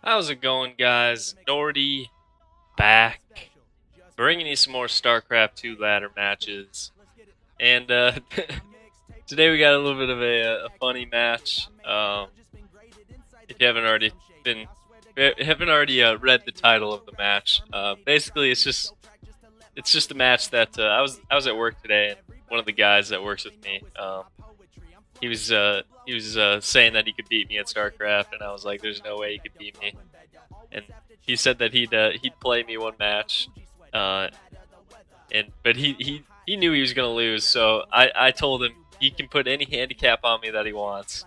How's it going, guys? Nordy back, bringing you some more StarCraft 2 ladder matches. And today we got a little bit of a funny match. If you haven't already read the title of the match, basically it's just a match that I was at work today, and one of the guys that works with me, he was saying that he could beat me at StarCraft, and I was like, "There's no way he could beat me." And he said that he'd play me one match, uh, but he knew he was gonna lose, so I told him he can put any handicap on me that he wants.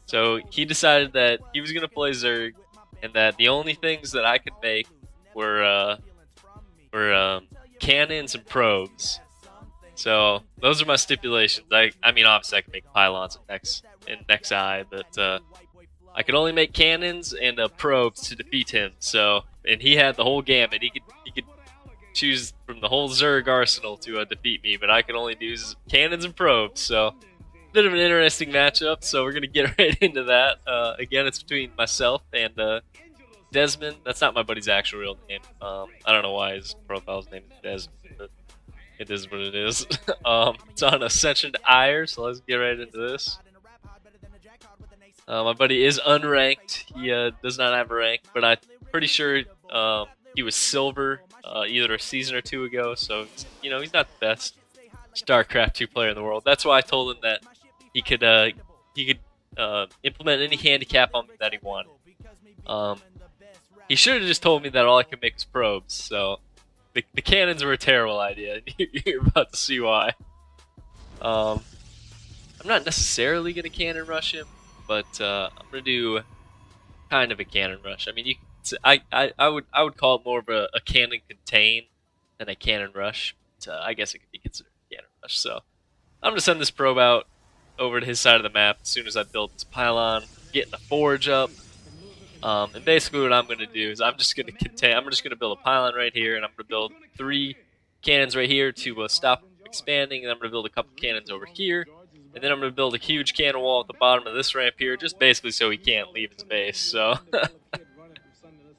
So he decided that he was gonna play Zerg, and that the only things that I could make were cannons and probes. So those are my stipulations. I mean, obviously I can make pylons in next eye, but I could only make cannons and probes to defeat him. So, and he had the whole gamut. He could choose from the whole Zerg arsenal to defeat me, but I could only do cannons and probes. So, bit of an interesting matchup. So we're gonna get right into that. Again, it's between myself and Desmond. That's not my buddy's actual real name. I don't know why his profile's name is Desmond, but it is what it is. It's on Ascension to Ire, so let's get right into this. My buddy is unranked. He does not have a rank, but I'm pretty sure he was silver either a season or two ago. So he's not the best StarCraft 2 player in the world. That's why I told him that he could implement any handicap on me that he wanted. He should have just told me that all I could make was probes. So the cannons were a terrible idea. You're about to see why. I'm not necessarily gonna cannon rush him, but I'm gonna do kind of a cannon rush. I mean, I would call it more of a cannon contain than a cannon rush. But, I guess it could be considered a cannon rush. So I'm gonna send this probe out over to his side of the map as soon as I build this pylon, getting the forge up. And basically what I'm gonna do is I'm just gonna build a pylon right here, and I'm gonna build 3 cannons right here to stop expanding, and I'm gonna build a couple cannons over here. And then I'm going to build a huge cannon wall at the bottom of this ramp here, just basically so he can't leave his base. So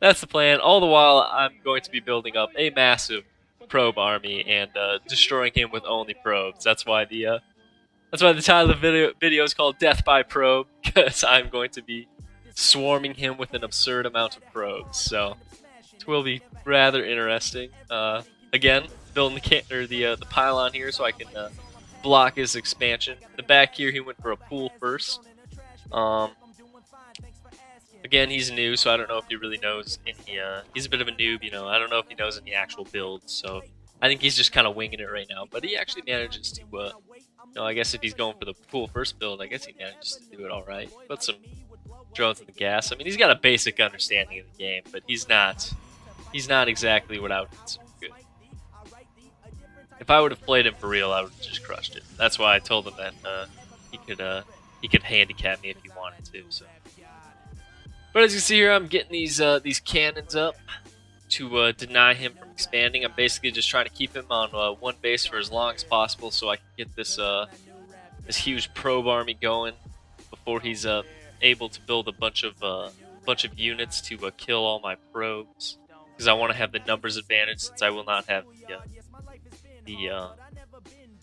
that's the plan. All the while, I'm going to be building up a massive probe army and destroying him with only probes. That's why the title of the video is called Death by Probe, because I'm going to be swarming him with an absurd amount of probes. So it will be rather interesting. Again, building the pylon here so I can block his expansion. The back here, he went for a pool first. Again, he's new, so I don't know if he really knows any. He's a bit of a noob, I don't know if he knows any actual builds, so I think he's just kind of winging it right now. But he actually manages to, I guess if he's going for the pool first build, I guess he manages to do it all right. Put some drones in the gas. I mean, he's got a basic understanding of the game, but he's not exactly what I would consider good. If I would have played him for real, I would have just crushed it. That's why I told him that he could handicap me if he wanted to. So, but as you see here, I'm getting these cannons up to deny him from expanding. I'm basically just trying to keep him on one base for as long as possible, so I can get this huge probe army going before he's able to build a bunch of units to kill all my probes. Because I want to have the numbers advantage, since I will not have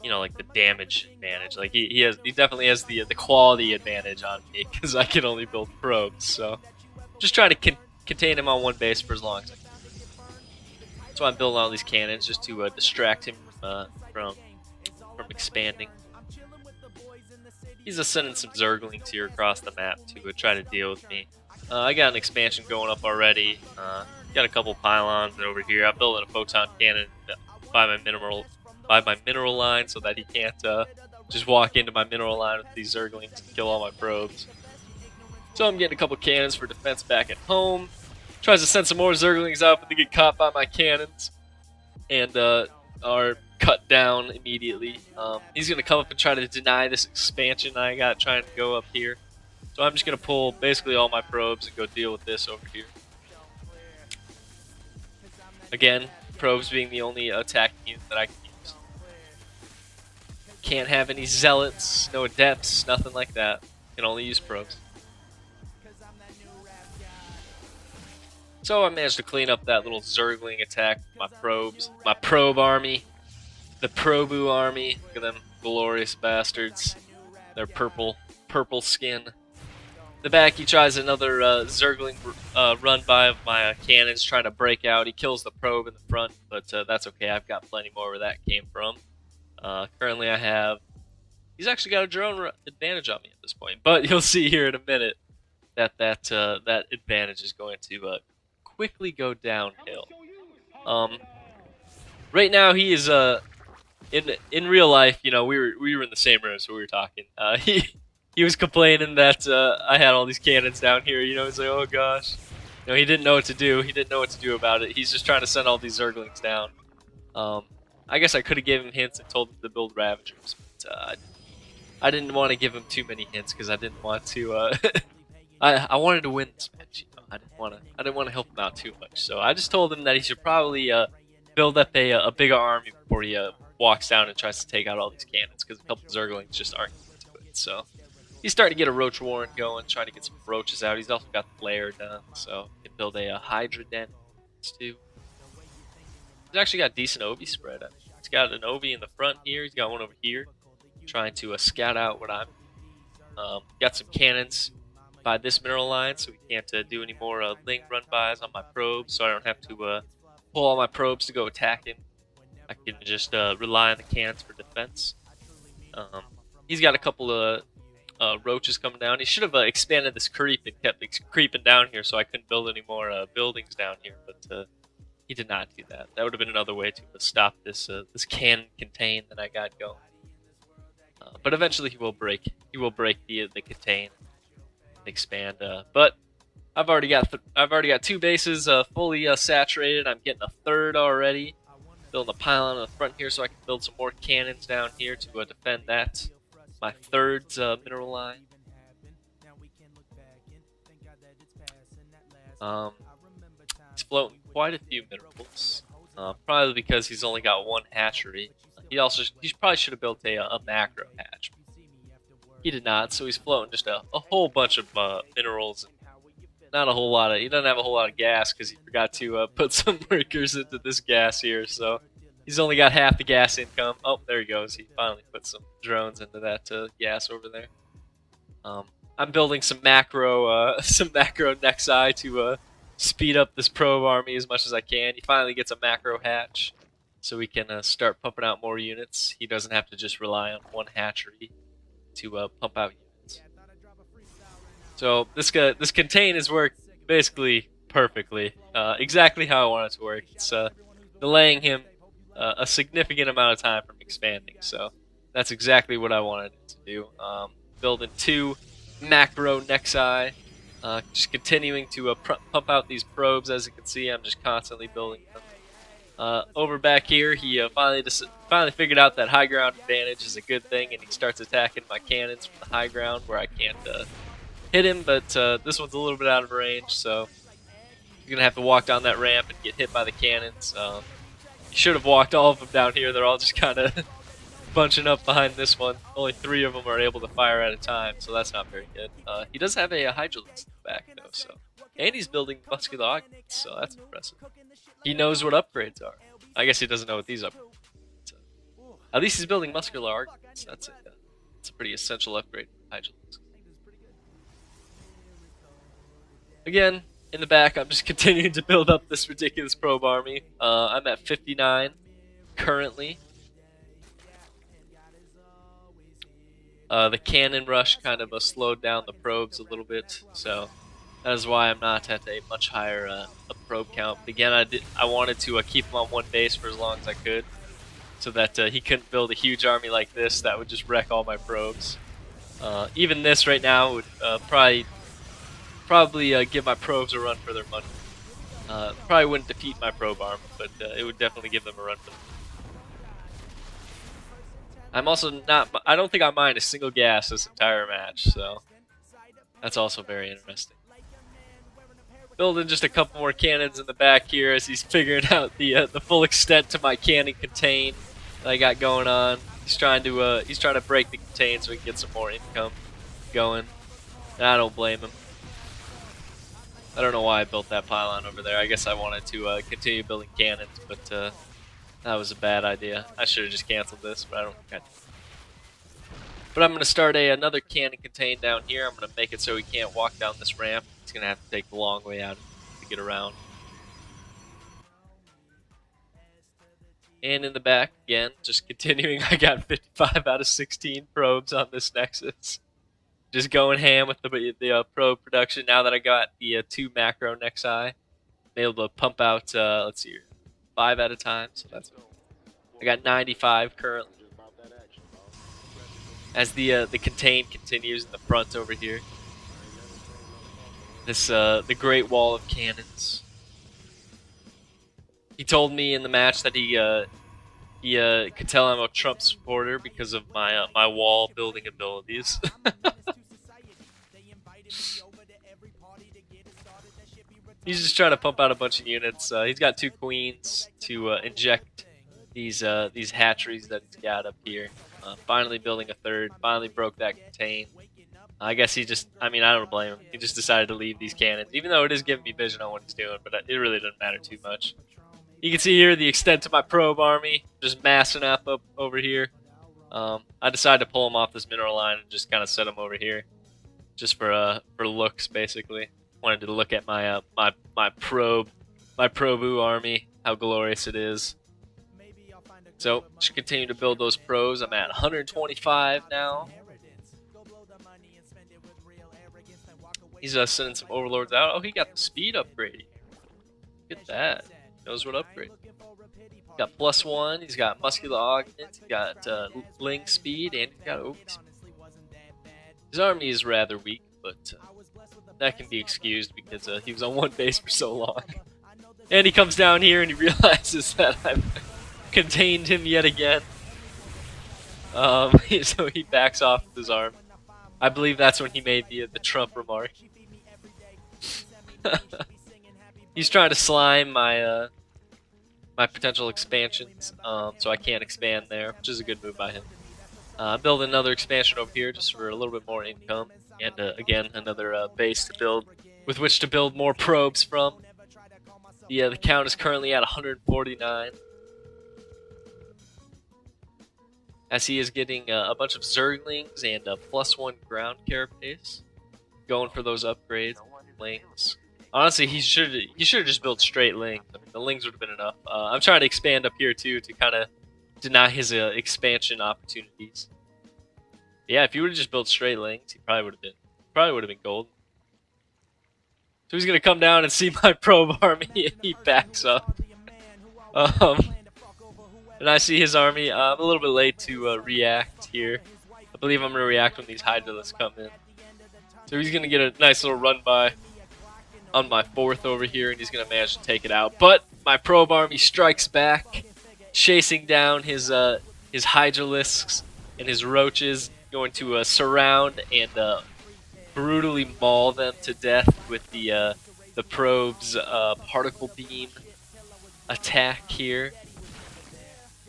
like the damage advantage. Like he definitely has the quality advantage on me, because I can only build probes. So just trying to contain him on one base for as long as I can. That's why I'm building all these cannons, just to distract him from expanding. He's sending some Zerglings here across the map to try to deal with me. I got an expansion going up already. Got a couple pylons over here. I'm building a photon cannon by my mineral line, so that he can't just walk into my mineral line with these Zerglings and kill all my probes. So I'm getting a couple cannons for defense back at home. Tries to send some more Zerglings out, but they get caught by my cannons and are cut down immediately. He's gonna come up and try to deny this expansion I got trying to go up here. So I'm just gonna pull basically all my probes and go deal with this over here. Again, probes being the only attacking unit that I can use. Can't have any zealots, no adepts, nothing like that. Can only use probes. So I managed to clean up that little Zergling attack with my probes, my probe army, the Probu army. Look at them glorious bastards. Their purple skin. The back, he tries another Zergling run by of my cannons, trying to break out. He kills the probe in the front, but that's okay. I've got plenty more where that came from. Currently, I have. He's actually got a drone advantage on me at this point, but you'll see here in a minute that advantage is going to quickly go downhill. Right now, he is in real life. You know, we were in the same room, so we were talking. He was complaining that I had all these cannons down here. You know, he's like, oh gosh. You know, he didn't know what to do. He didn't know what to do about it. He's just trying to send all these Zerglings down. I guess I could have gave him hints and told him to build Ravagers, but I didn't want to give him too many hints because I didn't want to. I wanted to win this match. You know, I didn't want to help him out too much. So I just told him that he should probably build up a bigger army before he walks down and tries to take out all these cannons, because a couple of Zerglings just aren't going to do it. So he's starting to get a Roach Warren going, trying to get some roaches out. He's also got the Flare done, so he can build a Hydra Den too. He's actually got a decent Ovi spread. He's got an Ovi in the front here. He's got one over here, trying to scout out what I'm. Got some cannons by this mineral line, so we can't do any more Ling run-bys on my probes, so I don't have to pull all my probes to go attack him. I can just rely on the cannons for defense. He's got a couple of roaches coming down. He should have expanded this creep and kept creeping down here so I couldn't build any more buildings down here, but he did not do that. That would have been another way to stop this this cannon contain that I got going. But eventually he will break. He will break the contain and expand. But I've already got two bases fully saturated. I'm getting a third already. Building a pylon on the front here so I can build some more cannons down here to defend that. My third mineral line. He's floating quite a few minerals, probably because he's only got one hatchery. He probably should have built a macro hatch. He did not, so he's floating just a whole bunch of minerals. Not a whole lot of. He doesn't have a whole lot of gas because he forgot to put some workers into this gas here. So he's only got half the gas income. Oh, there he goes. He finally put some drones into that gas over there. I'm building some macro Nexi to speed up this probe army as much as I can. He finally gets a macro hatch, so we can start pumping out more units. He doesn't have to just rely on one hatchery to pump out units. So this contain has worked basically perfectly, exactly how I want it to work. It's delaying him a significant amount of time from expanding, so that's exactly what I wanted it to do. Building two macro Nexi, just continuing to pump out these probes. As you can see, I'm just constantly building them. Over back here, he finally figured out that high ground advantage is a good thing, and he starts attacking my cannons from the high ground where I can't hit him, but this one's a little bit out of range, so you're gonna have to walk down that ramp and get hit by the cannons. You should have walked all of them down here. They're all just kind of bunching up behind this one. Only 3 of them are able to fire at a time, so that's not very good. He does have a Hydralisk in the back, though, so. And he's building muscular augments, so that's impressive. He knows what upgrades are. I guess he doesn't know what these upgrades are. At least he's building muscular augments. That's a pretty essential upgrade for Hydralisk. Again, in the back, I'm just continuing to build up this ridiculous probe army. I'm at 59 currently. The cannon rush kind of slowed down the probes a little bit, so that is why I'm not at a much higher a probe count. But again, I wanted to keep him on one base for as long as I could, so that he couldn't build a huge army like this that would just wreck all my probes. Even this right now would probably give my probes a run for their money. Probably wouldn't defeat my probe army, but it would definitely give them a run for their money. I'm also not. I don't think I mind a single gas this entire match, so that's also very interesting. Building just a couple more cannons in the back here as he's figuring out the full extent to my cannon contain that I got going on. He's trying to break the contain so he can get some more income going, and I don't blame him. I don't know why I built that pylon over there. I guess I wanted to continue building cannons, but that was a bad idea. I should have just canceled this, but I don't think I did. But I'm going to start another cannon contain down here. I'm going to make it so he can't walk down this ramp. He's going to have to take the long way out to get around. And in the back, again, just continuing, I got 55 out of 16 probes on this Nexus. Just going ham with the probe production. Now that I got the 2 macro Nexi, I'm able to pump out, let's see here, 5 at a time. So that's, I got 95 currently. As the contain continues in the front over here. This the Great Wall of Cannons. He told me in the match that he could tell I'm a Trump supporter because of my my wall building abilities. He's just trying to pump out a bunch of units. He's got 2 queens to inject these hatcheries that he's got up here. Finally building a 3rd. Finally broke that contain. I guess he just, I mean, I don't blame him. He just decided to leave these cannons, even though it is giving me vision on what he's doing, but it really doesn't matter too much. You can see here the extent of my probe army, just massing up over here. I decided to pull him off this mineral line and just kind of set him over here, just for looks, basically. Wanted to look at my my probu army, how glorious it is. So just continue to build those pros. I'm at 125 now. He's sending some overlords out. Oh, he got the speed upgrade. Look at that. Knows what upgrade. Got +1. He's got muscular augment. He's got link speed, and he's got oak speed. His army is rather weak, but that can be excused because he was on 1 base for so long. And he comes down here and he realizes that I've contained him yet again. So he backs off with his arm. I believe that's when he made the Trump remark. He's trying to slime my my potential expansions, so I can't expand there, which is a good move by him. Build another expansion over here just for a little bit more income, and again another base to build with which to build more probes from. The count is currently at 149. As he is getting a bunch of Zerglings and a +1 ground carapace. Going for those upgrades, Lings. Honestly, he should have just built straight Lings. I mean, the Lings would have been enough. I'm trying to expand up here too to kind of deny his expansion opportunities. Yeah, if he would have just built straight Lings, he probably would have been golden. So he's gonna come down and see my probe army, and he backs up. And I see his army. I'm a little bit late to react here. I believe I'm going to react when these Hydralisks come in. So he's going to get a nice little run by on my 4th over here, and he's going to manage to take it out. But my probe army strikes back, chasing down his Hydralisks and his roaches, going to surround and brutally maul them to death with the probe's particle beam attack here.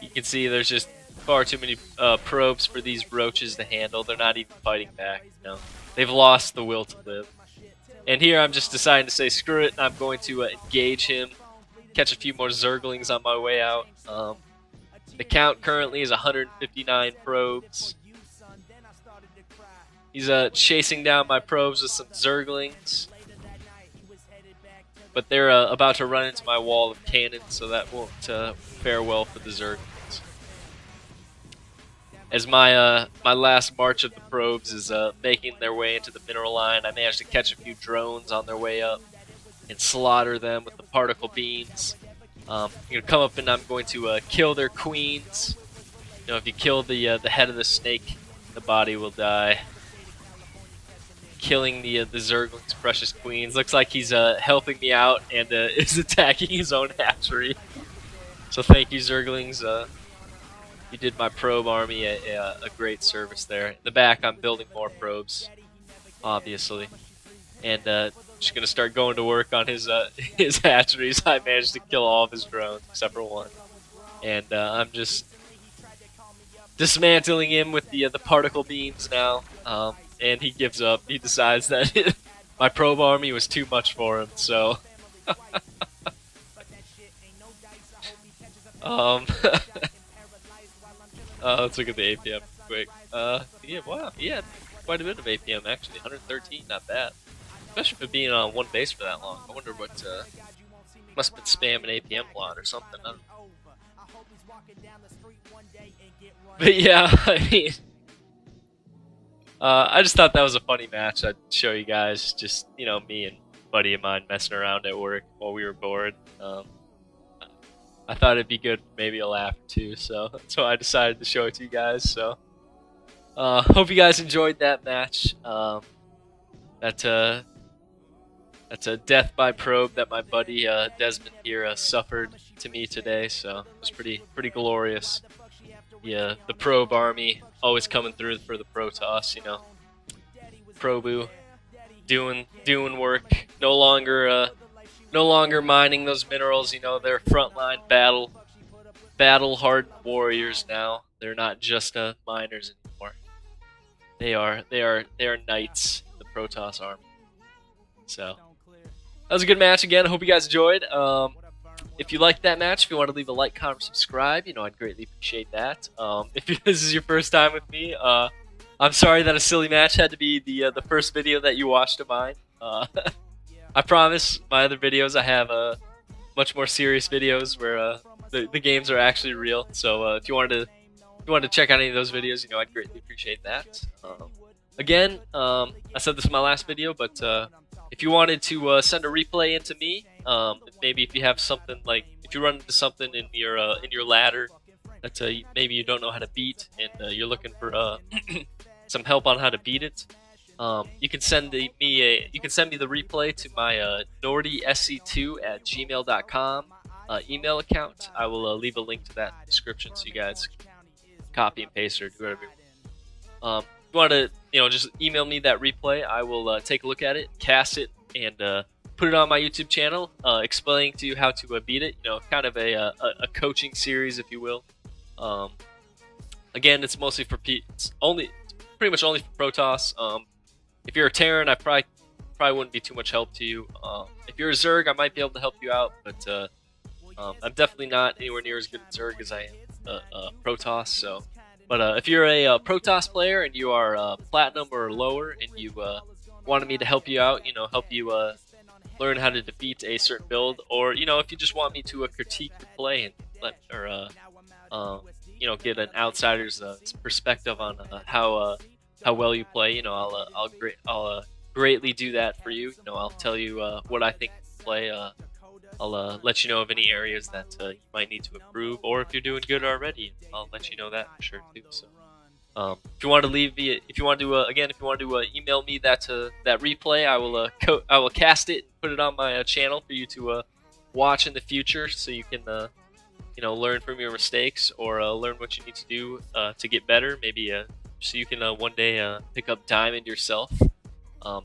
You can see there's just far too many probes for these roaches to handle. They're not even fighting back. You know? They've lost the will to live. And here I'm just deciding to say screw it, and I'm going to engage him, catch a few more Zerglings on my way out. The count currently is 159 probes. He's chasing down my probes with some Zerglings. But they're about to run into my wall of cannons, so that won't fare well for the Zerglings. As my my last march of the probes is making their way into the mineral line, I managed to catch a few drones on their way up and slaughter them with the particle beams. I'm going to come up and I'm going to kill their queens. You know, if you kill the head of the snake, the body will die. Killing the Zergling's precious queens. Looks like he's helping me out and is attacking his own hatchery. So thank you, Zerglings. You did my probe army a great service there. In the back, I'm building more probes, obviously, and just gonna start going to work on his his hatcheries. I managed to kill all of his drones except for one, and I'm just dismantling him with the particle beams now. And he gives up. He decides that my probe army was too much for him. So, um, let's look at the APM quick. Yeah, wow, he had quite a bit of APM actually. 113, not bad. Especially for being on one base for that long. I wonder what must have been spamming APM a lot or something. I don't know. But yeah, I mean, I just thought that was a funny match. I'd show you guys, just me and a buddy of mine messing around at work while we were bored. I thought it'd be good for maybe a laugh or two, so that's why I decided to show it to you guys. So, hope you guys enjoyed that match. That's a death by probe that my buddy Desmond here suffered to me today. So it was pretty glorious. Yeah, the probe army always coming through for the Protoss. Probu doing work. No longer mining those minerals. They're frontline battle hardened warriors now. They're not just miners anymore. They are knights. The Protoss army. So that was a good match again. I hope you guys enjoyed. If you liked that match, if you want to leave a like, comment, subscribe, I'd greatly appreciate that. If this is your first time with me, I'm sorry that a silly match had to be the first video that you watched of mine. I promise my other videos I have much more serious videos where the games are actually real. So if you wanted to check out any of those videos, I'd greatly appreciate that. Again, I said this in my last video, but if you wanted to send a replay into me, maybe if you have something like, if you run into something in your ladder that maybe you don't know how to beat and you're looking for some help on how to beat it, you can send me the replay to my nordysc2@gmail.com email account. I will leave a link to that in the description so you guys can copy and paste or do whatever you want. If you want to, just email me that replay. I will take a look at it, cast it, and put it on my YouTube channel, explaining to you how to beat it. Kind of a coaching series, if you will. Again, it's mostly for pretty much only for Protoss. If you're a Terran, I probably wouldn't be too much help to you. If you're a Zerg, I might be able to help you out, but I'm definitely not anywhere near as good at Zerg as I am Protoss. So. But if you're a Protoss player and you are Platinum or lower and you wanted me to help you out, help you learn how to defeat a certain build, or if you just want me to critique the play and get an outsider's perspective on how well you play, I'll greatly do that for you. I'll tell you what I think of the play. I'll let you know of any areas that you might need to improve, or if you're doing good already, I'll let you know that for sure too. So, if you want to email me that replay, I will cast it and put it on my channel for you to watch in the future, so you can learn from your mistakes or learn what you need to do to get better. Maybe so you can one day pick up Diamond yourself.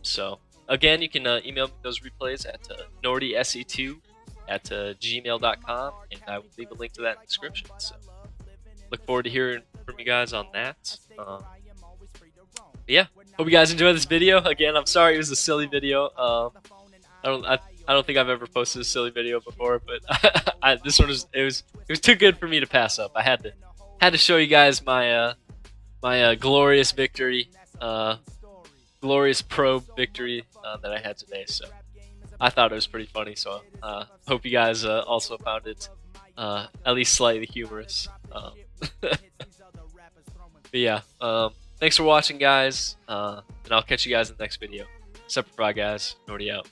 So again, you can email me those replays at nordysc2@gmail.com, and I will leave a link to that in the description. So look forward to hearing from you guys on that. Yeah, hope you guys enjoyed this video. Again, I'm sorry it was a silly video. I don't think I've ever posted a silly video before, but this one was too good for me to pass up. I had to show you guys my glorious victory, glorious probe victory that I had today. So I thought it was pretty funny. So hope you guys also found it at least slightly humorous. But yeah, thanks for watching, guys, and I'll catch you guys in the next video. Separate Fry, guys. Nordy out.